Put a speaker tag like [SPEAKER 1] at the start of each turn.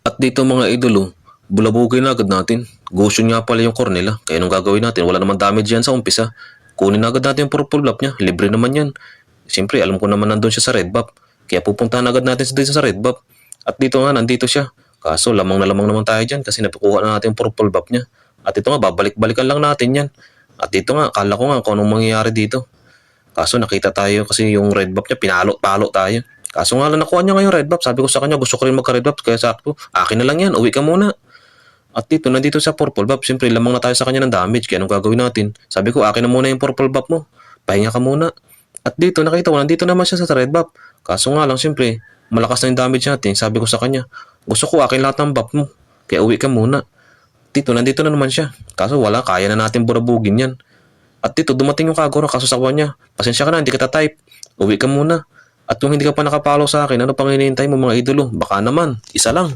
[SPEAKER 1] At dito mga idolo, bulabugin na agad natin. Ghost nga pala yung core nila. Kaya anong gagawin natin? Wala naman damage yan sa umpisa. Kunin na agad natin yung purple buff niya. Libre naman yan. Siyempre, alam ko naman nandun siya sa red buff. Kaya pupuntahan agad natin dito sa red buff. At dito nga, nandito siya. Kaso, lamang na lamang naman tayo dyan kasi napakuha na natin yung purple buff niya. At ito nga, babalik-balikan lang natin yan. At dito nga, akala ko nga kung anong mangyayari dito. Kaso nakita tayo kasi yung red buff niya, pinalo-palo tayo. Kaso nga lang nakuha niya ngayon red buff. Sabi ko sa kanya, gusto ko rin magka-red buff. Kaya sakto, akin na lang yan, uwi ka muna. At dito, nandito sa purple buff, siyempre lamang na tayo sa kanya ng damage. Kaya anong gagawin natin? Sabi ko, akin na muna yung purple buff mo. Pahinga ka muna. At dito, nakita ko, nandito naman siya sa red buff. Kaso nga lang, siyempre, malakas na yung damage natin. Sabi ko sa kanya, gusto ko akin lahat ng buff mo. Kaya uwi ka muna. Dito, nandito na naman siya. Kaso wala, kaya na natin burabugin yan. At dito, dumating yung Kagura, kaso sa kanya, pasensya ka na, hindi kita type. Uwi ka muna. At kung hindi ka pa nakapalo sa akin, ano pang hinihintay mo mga idolo? Baka naman, isa lang.